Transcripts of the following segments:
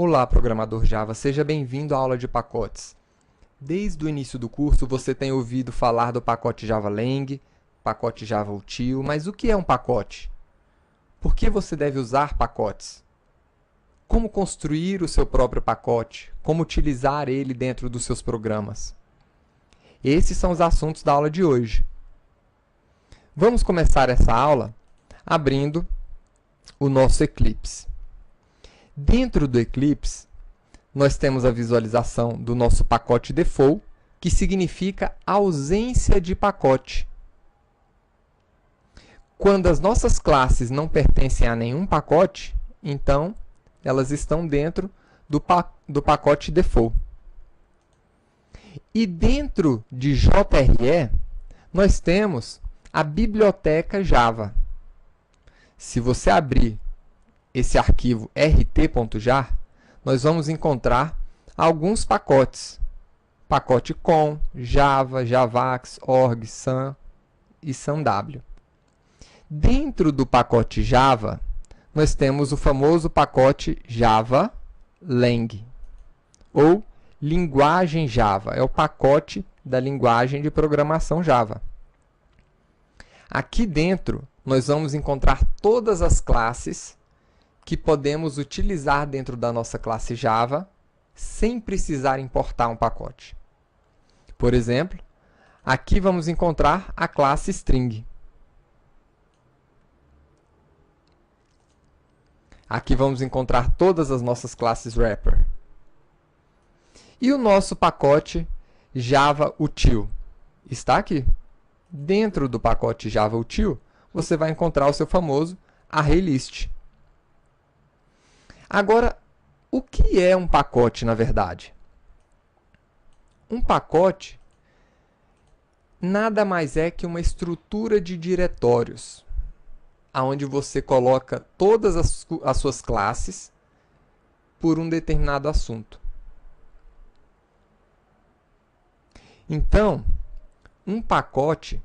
Olá, programador Java, seja bem-vindo à aula de pacotes. Desde o início do curso, você tem ouvido falar do pacote Java Lang, pacote Java Util, mas o que é um pacote? Por que você deve usar pacotes? Como construir o seu próprio pacote? Como utilizar ele dentro dos seus programas? Esses são os assuntos da aula de hoje. Vamos começar essa aula abrindo o nosso Eclipse. Dentro do Eclipse, nós temos a visualização do nosso pacote default, que significa ausência de pacote. Quando as nossas classes não pertencem a nenhum pacote, então elas estão dentro do pacote default. E dentro de JRE, nós temos a biblioteca Java. Se você abrir esse arquivo rt.jar, nós vamos encontrar alguns pacotes. Pacote com, Java, Javax, org, sun e sunw. Dentro do pacote Java, nós temos o famoso pacote Java Lang, ou linguagem Java. É o pacote da linguagem de programação Java. Aqui dentro, nós vamos encontrar todas as classes que podemos utilizar dentro da nossa classe Java sem precisar importar um pacote. Por exemplo, aqui vamos encontrar a classe string. Aqui vamos encontrar todas as nossas classes wrapper. E o nosso pacote Java Util está aqui. Dentro do pacote Java Util, você vai encontrar o seu famoso ArrayList. Agora, o que é um pacote, na verdade? Um pacote nada mais é que uma estrutura de diretórios, onde você coloca todas as suas classes por um determinado assunto. Então, um pacote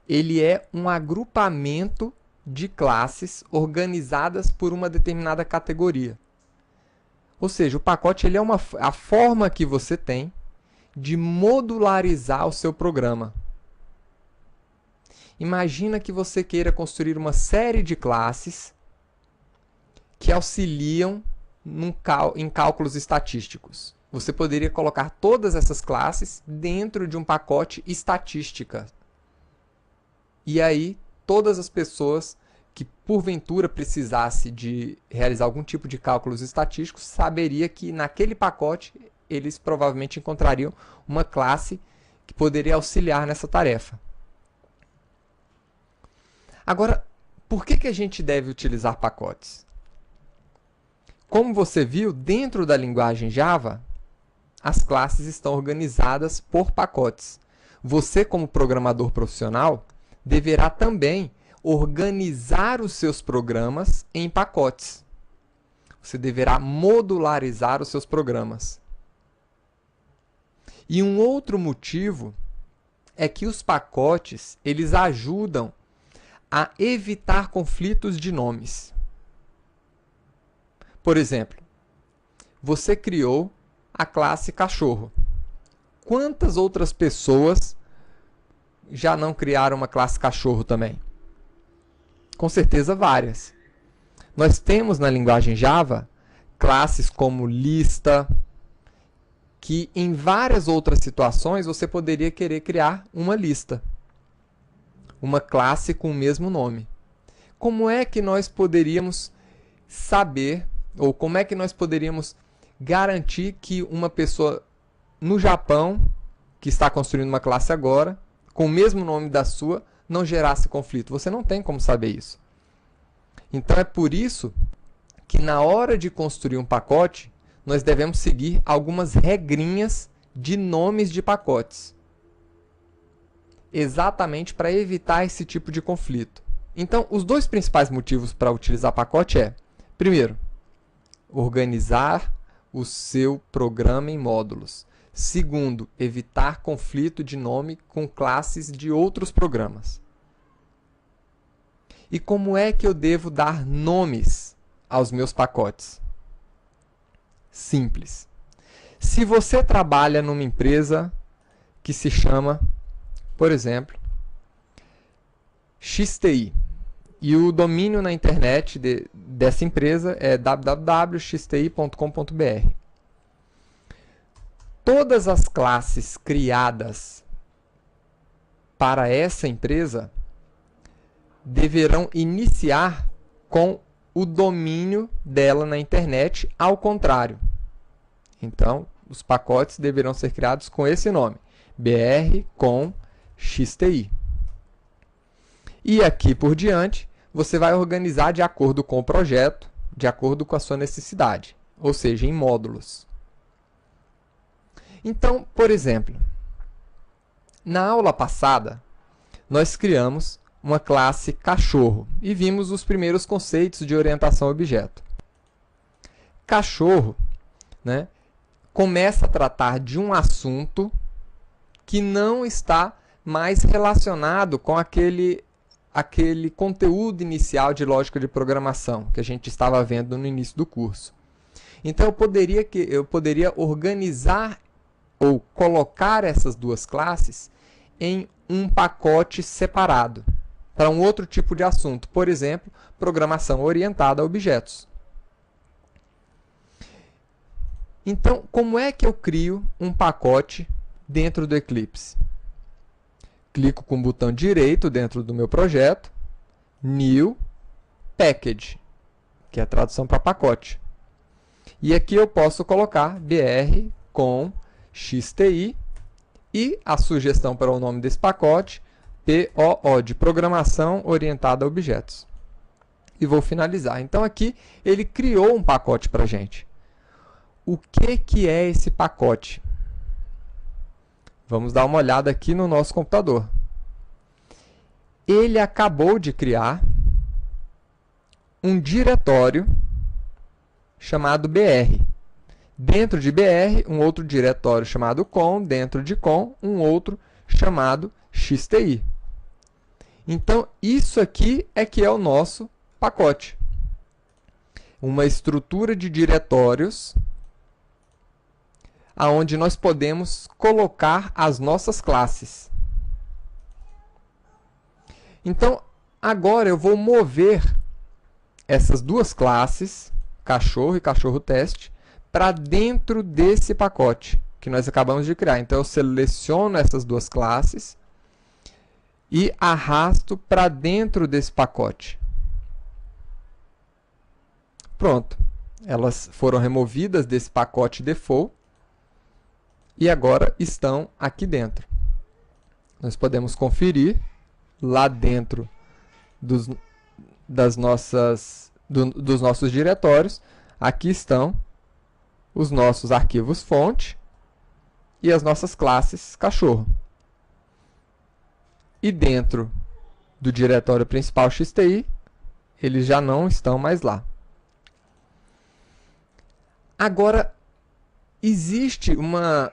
ele é um agrupamento de classes organizadas por uma determinada categoria. Ou seja, o pacote ele é a forma que você tem de modularizar o seu programa. Imagina que você queira construir uma série de classes que auxiliam em cálculos estatísticos. Você poderia colocar todas essas classes dentro de um pacote estatística. E aí, todas as pessoas que porventura precisasse de realizar algum tipo de cálculos estatísticos saberia que naquele pacote eles provavelmente encontrariam uma classe que poderia auxiliar nessa tarefa. Agora, por que a gente deve utilizar pacotes? Como você viu, dentro da linguagem Java, as classes estão organizadas por pacotes. Você, como programador profissional, deverá também organizar os seus programas em pacotes. Você deverá modularizar os seus programas. E um outro motivo é que os pacotes eles ajudam a evitar conflitos de nomes. Por exemplo, você criou a classe cachorro. Quantas outras pessoas já não criaram uma classe cachorro também? Com certeza várias. Nós temos na linguagem Java classes como lista, que em várias outras situações você poderia querer criar uma lista. Uma classe com o mesmo nome. Como é que nós poderíamos saber, ou como é que nós poderíamos garantir que uma pessoa no Japão, que está construindo uma classe agora, com o mesmo nome da sua, não gerasse conflito? Você não tem como saber isso. Então é por isso que na hora de construir um pacote, nós devemos seguir algumas regrinhas de nomes de pacotes. Exatamente para evitar esse tipo de conflito. Então, os dois principais motivos para utilizar pacote é, primeiro, organizar o seu programa em módulos. Segundo, evitar conflito de nome com classes de outros programas. E como é que eu devo dar nomes aos meus pacotes? simples. Se você trabalha numa empresa que se chama, por exemplo, XTI, e o domínio na internet dessa empresa é www.xti.com.br. Todas as classes criadas para essa empresa deverão iniciar com o domínio dela na internet, ao contrário. Então, os pacotes deverão ser criados com esse nome, BR com XTI. E aqui por diante, você vai organizar de acordo com o projeto, de acordo com a sua necessidade, ou seja, em módulos. Então, por exemplo, na aula passada, nós criamos uma classe cachorro e vimos os primeiros conceitos de orientação a objeto. Cachorro, né, começa a tratar de um assunto que não está mais relacionado com aquele conteúdo inicial de lógica de programação que a gente estava vendo no início do curso. Então, eu poderia organizar ou colocar essas duas classes em um pacote separado para um outro tipo de assunto, por exemplo, programação orientada a objetos. Então, como é que eu crio um pacote dentro do Eclipse? Clico com o botão direito dentro do meu projeto, New Package, que é a tradução para pacote. E aqui eu posso colocar BR com XTI e a sugestão para o nome desse pacote, POO, de Programação Orientada a Objetos. E vou finalizar. Então aqui ele criou um pacote para a gente. O que é esse pacote? Vamos dar uma olhada aqui no nosso computador. Ele acabou de criar um diretório chamado BR. Dentro de BR, um outro diretório chamado com, dentro de com, um outro chamado XTI. Então, isso aqui é que é o nosso pacote. Uma estrutura de diretórios aonde nós podemos colocar as nossas classes. Então, agora eu vou mover essas duas classes, cachorro e cachorro teste, para dentro desse pacote que nós acabamos de criar. Então, eu seleciono essas duas classes e arrasto para dentro desse pacote. Pronto. Elas foram removidas desse pacote default e agora estão aqui dentro. Nós podemos conferir lá dentro dos nossos diretórios. Aqui estão os nossos arquivos fonte e as nossas classes cachorro. E dentro do diretório principal XTI, eles já não estão mais lá. Agora, existe uma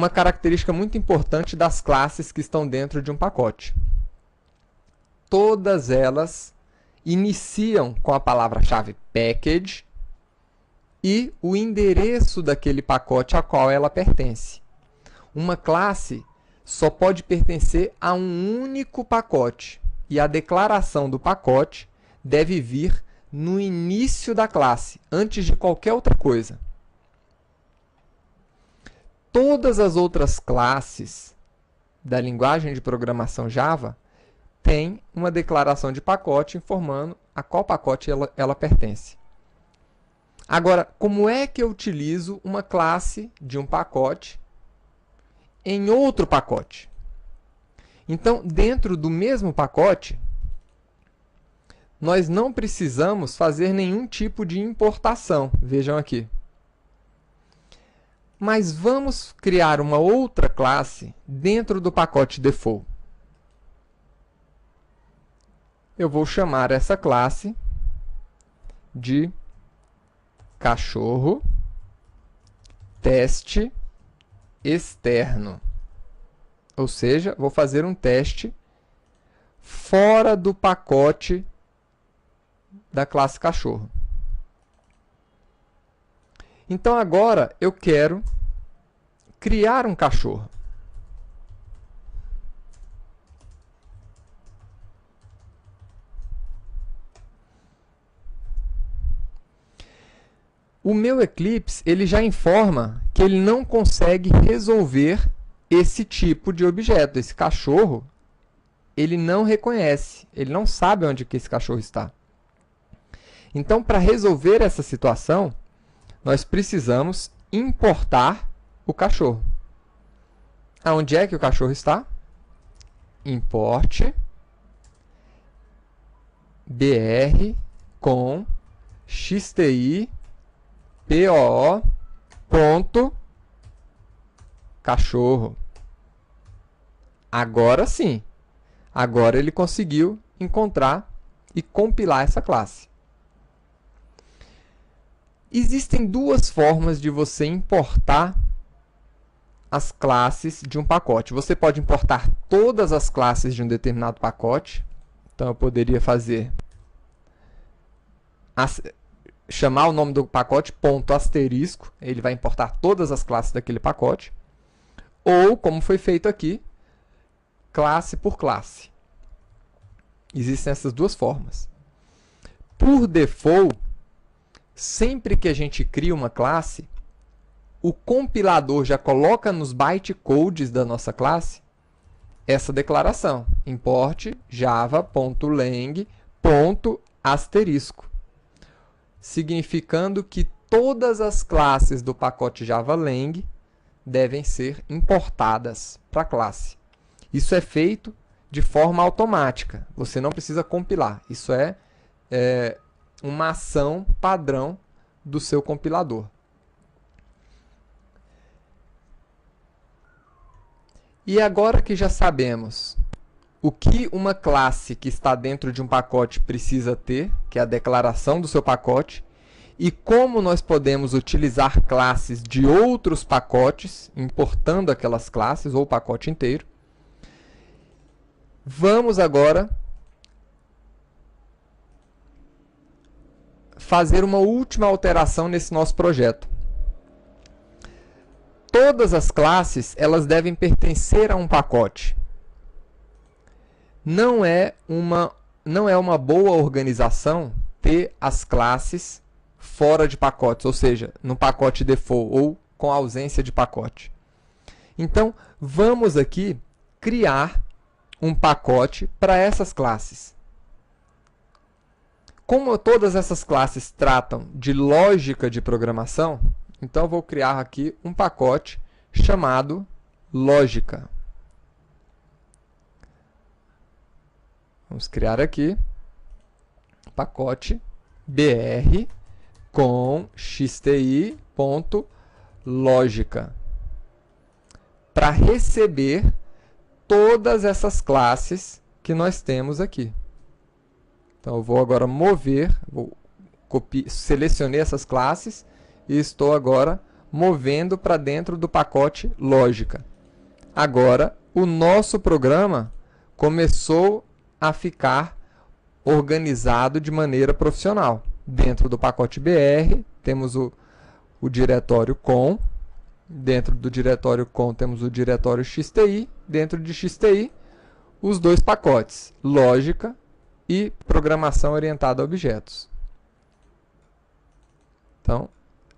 característica muito importante das classes que estão dentro de um pacote. Todas elas iniciam com a palavra-chave package e o endereço daquele pacote a qual ela pertence. Uma classe só pode pertencer a um único pacote e a declaração do pacote deve vir no início da classe, antes de qualquer outra coisa. Todas as outras classes da linguagem de programação Java têm uma declaração de pacote informando a qual pacote ela pertence. Agora, como é que eu utilizo uma classe de um pacote em outro pacote? Então, dentro do mesmo pacote, nós não precisamos fazer nenhum tipo de importação. Vejam aqui. Mas vamos criar uma outra classe dentro do pacote default. Eu vou chamar essa classe de cachorro teste externo. Ou seja, vou fazer um teste fora do pacote da classe cachorro. Então agora eu quero criar um cachorro. O meu Eclipse, ele já informa que ele não consegue resolver esse tipo de objeto. Esse cachorro, ele não reconhece, ele não sabe onde que esse cachorro está. Então, para resolver essa situação, nós precisamos importar o cachorro. Aonde é que o cachorro está? Importe br com xti cachorro. Agora sim. Agora ele conseguiu encontrar e compilar essa classe. Existem duas formas de você importar as classes de um pacote. Você pode importar todas as classes de um determinado pacote. Então, eu poderia fazer chamar o nome do pacote ponto asterisco, ele vai importar todas as classes daquele pacote, ou, como foi feito aqui, classe por classe. Existem essas duas formas. Por default, sempre que a gente cria uma classe, o compilador já coloca nos bytecodes da nossa classe essa declaração, import java.lang.asterisco, significando que todas as classes do pacote JavaLang devem ser importadas para a classe. Isso é feito de forma automática, você não precisa compilar. Isso é uma ação padrão do seu compilador. E agora que já sabemos o que uma classe que está dentro de um pacote precisa ter, que é a declaração do seu pacote, e como nós podemos utilizar classes de outros pacotes, importando aquelas classes ou o pacote inteiro, vamos agora fazer uma última alteração nesse nosso projeto. Todas as classes elas devem pertencer a um pacote. Não é uma boa organização ter as classes fora de pacotes, ou seja, no pacote default ou com ausência de pacote. Então, vamos aqui criar um pacote para essas classes. Como todas essas classes tratam de lógica de programação, então eu vou criar aqui um pacote chamado lógica. Vamos criar aqui pacote br com xti.lógica para receber todas essas classes que nós temos aqui. Então eu vou agora selecionei essas classes e estou agora movendo para dentro do pacote lógica. Agora, o nosso programa começou a ficar organizado de maneira profissional. Dentro do pacote BR, temos o diretório com. Dentro do diretório com, temos o diretório XTI. Dentro de XTI, os dois pacotes, lógica e programação orientada a objetos. Então,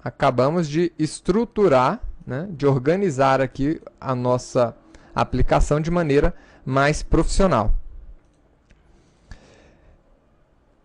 acabamos de estruturar, né, de organizar aqui a nossa aplicação de maneira mais profissional.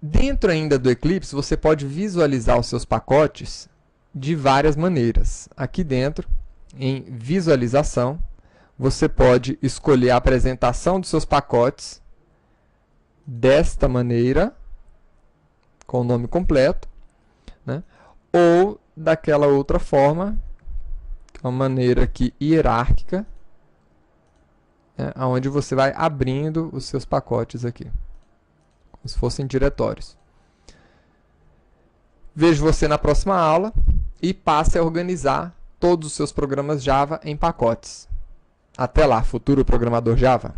Dentro ainda do Eclipse, você pode visualizar os seus pacotes de várias maneiras. Aqui dentro, em visualização, você pode escolher a apresentação dos seus pacotes desta maneira, com o nome completo, né, ou daquela outra forma, que é uma maneira aqui hierárquica, onde você vai abrindo os seus pacotes aqui, como se fossem diretórios. Vejo você na próxima aula e passe a organizar todos os seus programas Java em pacotes. Até lá, futuro programador Java!